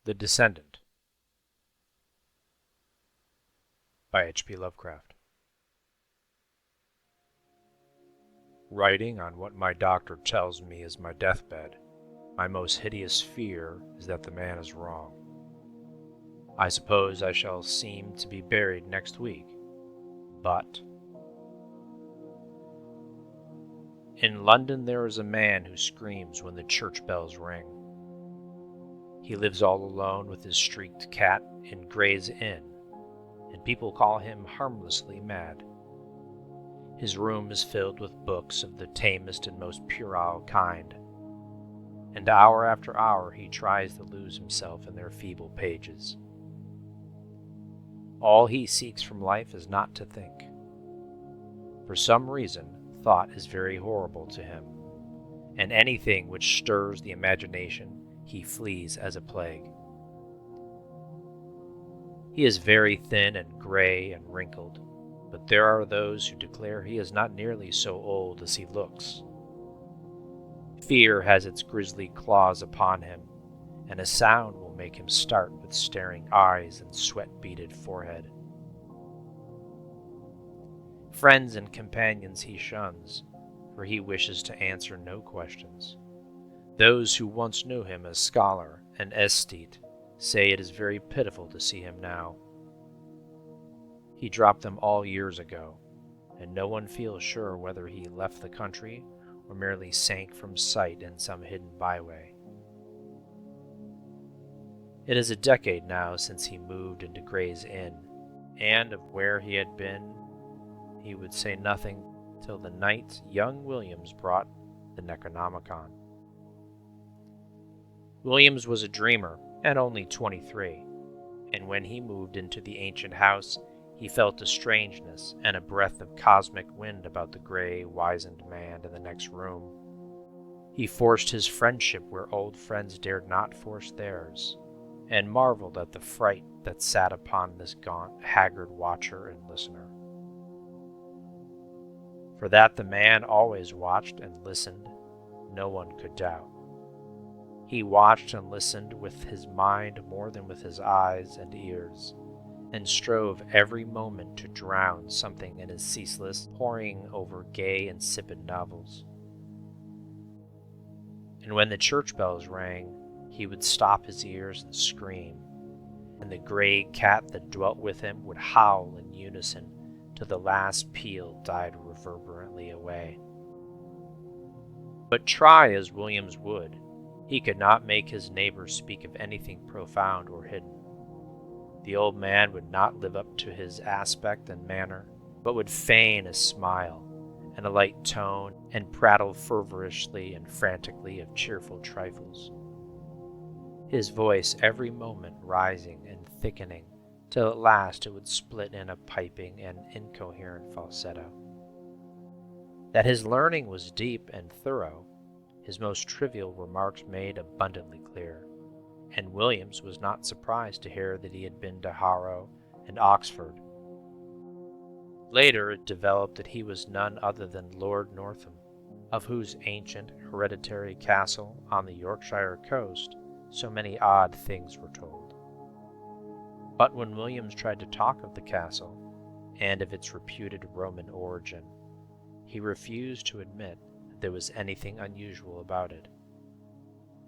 The Descendant by H.P. Lovecraft. Writing on what my doctor tells me is my deathbed, my most hideous fear is that the man is wrong. I suppose I shall seem to be buried next week, but in London there is a man who screams when the church bells ring. He lives all alone with his streaked cat in Gray's Inn, and people call him harmlessly mad. His room is filled with books of the tamest and most puerile kind, and hour after hour he tries to lose himself in their feeble pages. All he seeks from life is not to think. For some reason, thought is very horrible to him, and anything which stirs the imagination he flees as a plague. He is very thin and gray and wrinkled, but there are those who declare he is not nearly so old as he looks. Fear has its grisly claws upon him, and a sound will make him start with staring eyes and sweat-beaded forehead. Friends and companions he shuns, for he wishes to answer no questions. Those who once knew him as scholar and aesthete say it is very pitiful to see him now. He dropped them all years ago, and no one feels sure whether he left the country or merely sank from sight in some hidden byway. It is a decade now since he moved into Gray's Inn, and of where he had been he would say nothing till the night young Williams brought the Necronomicon. Williams was a dreamer, and only 23, and when he moved into the ancient house, he felt a strangeness and a breath of cosmic wind about the gray, wizened man in the next room. He forced his friendship where old friends dared not force theirs, and marveled at the fright that sat upon this gaunt, haggard watcher and listener. For that the man always watched and listened, no one could doubt. He watched and listened with his mind more than with his eyes and ears, and strove every moment to drown something in his ceaseless poring over gay, insipid novels. And when the church bells rang, he would stop his ears and scream, and the gray cat that dwelt with him would howl in unison till the last peal died reverberantly away. But try as Williams would, he could not make his neighbors speak of anything profound or hidden. The old man would not live up to his aspect and manner, but would feign a smile and a light tone, and prattle fervorishly and frantically of cheerful trifles, his voice every moment rising and thickening, till at last it would split in a piping and incoherent falsetto. That his learning was deep and thorough, his most trivial remarks made abundantly clear, and Williams was not surprised to hear that he had been to Harrow and Oxford. Later it developed that he was none other than Lord Northam, of whose ancient hereditary castle on the Yorkshire coast so many odd things were told. But when Williams tried to talk of the castle, and of its reputed Roman origin, he refused to admit that there was anything unusual about it.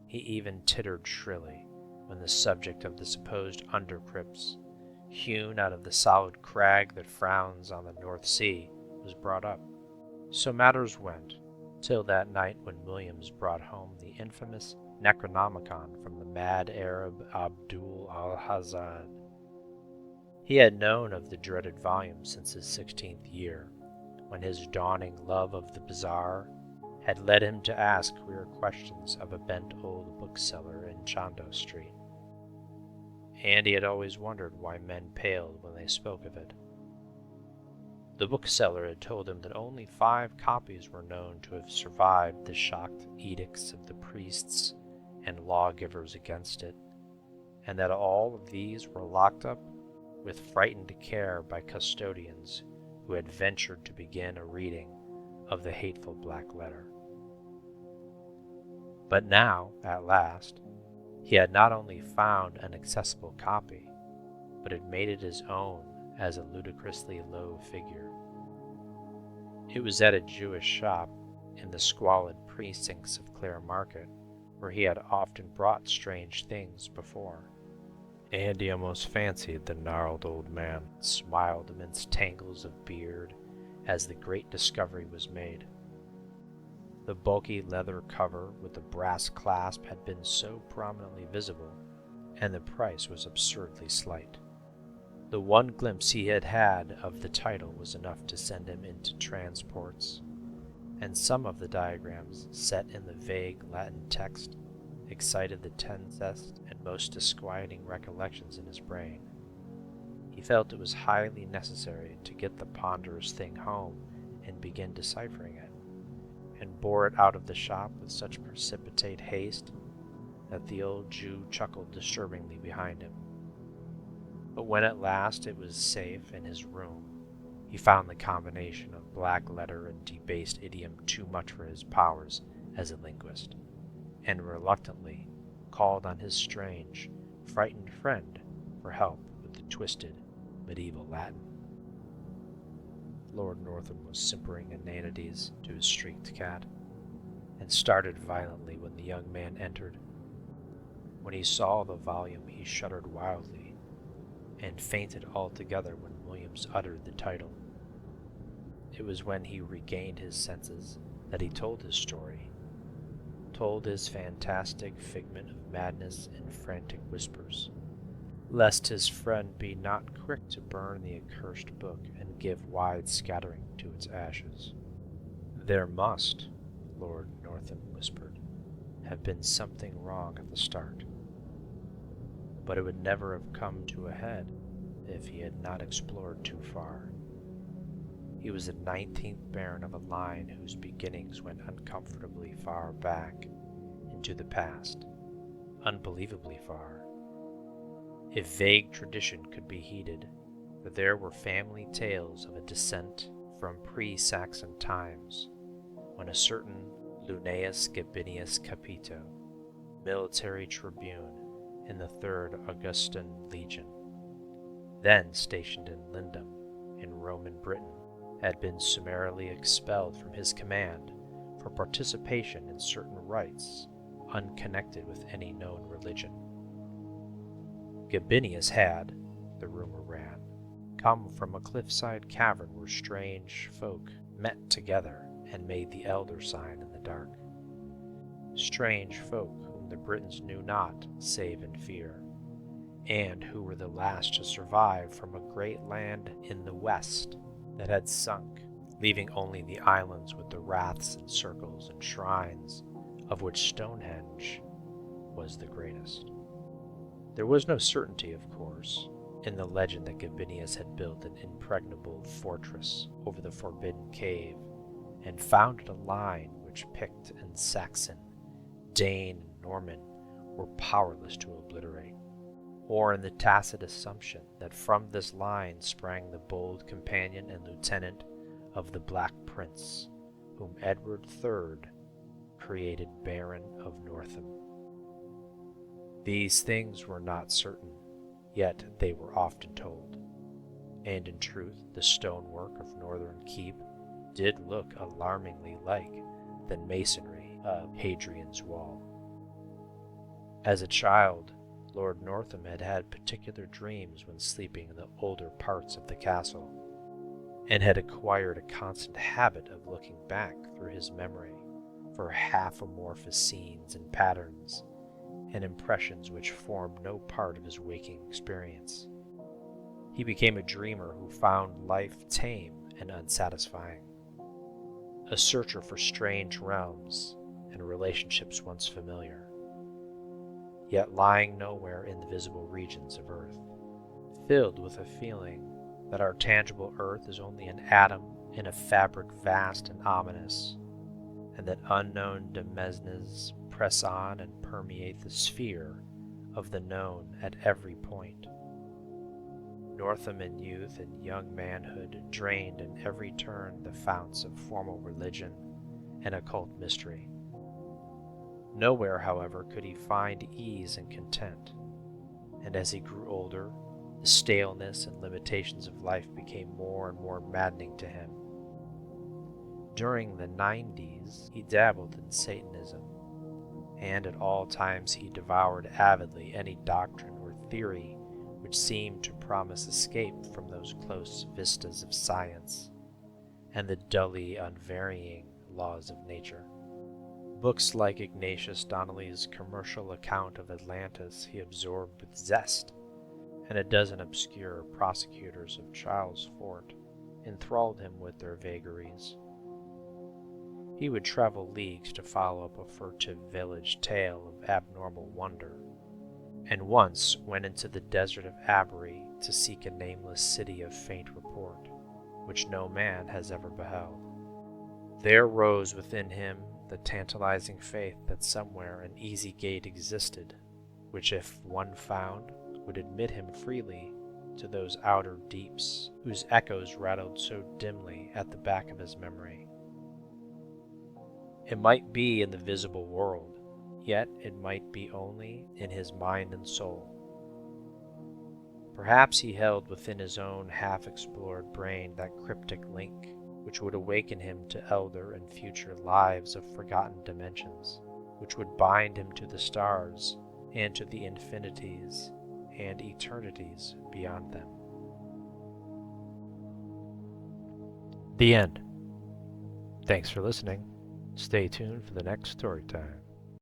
He even tittered shrilly when the subject of the supposed undercrypts, hewn out of the solid crag that frowns on the North Sea, was brought up. So matters went, till that night when Williams brought home the infamous Necronomicon from the mad Arab Abdul al-Hazzad. He had known of the dreaded volume since his 16th year, when his dawning love of the bizarre had led him to ask queer questions of a bent old bookseller in Chandos Street, and he had always wondered why men paled when they spoke of it. The bookseller had told him that only 5 copies were known to have survived the shocked edicts of the priests and lawgivers against it, and that all of these were locked up with frightened care by custodians who had ventured to begin a reading of the hateful black letter. But now, at last, He had not only found an accessible copy, but had made it his own as a ludicrously low figure. It was at a Jewish shop in the squalid precincts of Clare Market, where he had often brought strange things before, and he almost fancied the gnarled old man smiled amidst tangles of beard as the great discovery was made. The bulky leather cover with the brass clasp had been so prominently visible, and the price was absurdly slight. The one glimpse he had had of the title was enough to send him into transports, and some of the diagrams, set in the vague Latin text, excited the tensest and most disquieting recollections in his brain. He felt it was highly necessary to get the ponderous thing home and begin deciphering it, and bore it out of the shop with such precipitate haste that the old Jew chuckled disturbingly behind him. But when at last it was safe in his room, he found the combination of black letter and debased idiom too much for his powers as a linguist, and reluctantly called on his strange, frightened friend for help with the twisted medieval Latin. Lord Northam was simpering inanities to his streaked cat, and started violently when the young man entered. When he saw the volume, he shuddered wildly, and fainted altogether when Williams uttered the title. It was when he regained his senses that he told his story, told his fantastic figment of madness in frantic whispers, lest his friend be not quick to burn the accursed book and give wide scattering to its ashes. There must, Lord Northam whispered, have been something wrong at the start, but it would never have come to a head if he had not explored too far. He was the 19th Baron of a line whose beginnings went uncomfortably far back into the past, unbelievably far, if vague tradition could be heeded, for there were family tales of a descent from pre-Saxon times, when a certain Lunaeus Gabinius Capito, military tribune in the 3rd Augustan Legion, then stationed in Lindum in Roman Britain, had been summarily expelled from his command for participation in certain rites unconnected with any known religion. Gabinius had, the rumor ran, come from a cliffside cavern where strange folk met together and made the elder sign in the dark. Strange folk whom the Britons knew not save in fear, and who were the last to survive from a great land in the west that had sunk, leaving only the islands with the raths and circles and shrines, of which Stonehenge was the greatest. There was no certainty, of course, in the legend that Gabinius had built an impregnable fortress over the forbidden cave, and founded a line which Pict and Saxon, Dane and Norman were powerless to obliterate, or in the tacit assumption that from this line sprang the bold companion and lieutenant of the Black Prince, whom Edward III created Baron of Northam. These things were not certain, yet they were often told, and in truth the stonework of Northern Keep did look alarmingly like the masonry of Hadrian's Wall. As a child, Lord Northam had had particular dreams when sleeping in the older parts of the castle, and had acquired a constant habit of looking back through his memory for half-amorphous scenes and patterns and impressions which formed no part of his waking experience. He became a dreamer who found life tame and unsatisfying, a searcher for strange realms and relationships once familiar, yet lying nowhere in the visible regions of earth, filled with a feeling that our tangible earth is only an atom in a fabric vast and ominous, and that unknown demesnes press on and permeate the sphere of the known at every point. Northam in youth and young manhood drained in every turn the founts of formal religion and occult mystery. Nowhere, however, could he find ease and content, and as he grew older, the staleness and limitations of life became more and more maddening to him. During the 90s, he dabbled in Satanism, and at all times he devoured avidly any doctrine or theory which seemed to promise escape from those close vistas of science and the dully unvarying laws of nature. Books like Ignatius Donnelly's commercial account of Atlantis he absorbed with zest, and a dozen obscure prosecutors of Charles Fort enthralled him with their vagaries. He would travel leagues to follow up a furtive village tale of abnormal wonder, and once went into the desert of Abery to seek a nameless city of faint report, which no man has ever beheld. There rose within him the tantalizing faith that somewhere an easy gate existed, which if one found, would admit him freely to those outer deeps whose echoes rattled so dimly at the back of his memory. It might be in the visible world, yet it might be only in his mind and soul. Perhaps he held within his own half-explored brain that cryptic link which would awaken him to elder and future lives of forgotten dimensions, which would bind him to the stars and to the infinities and eternities beyond them. The end. Thanks for listening. Stay tuned for the next story time.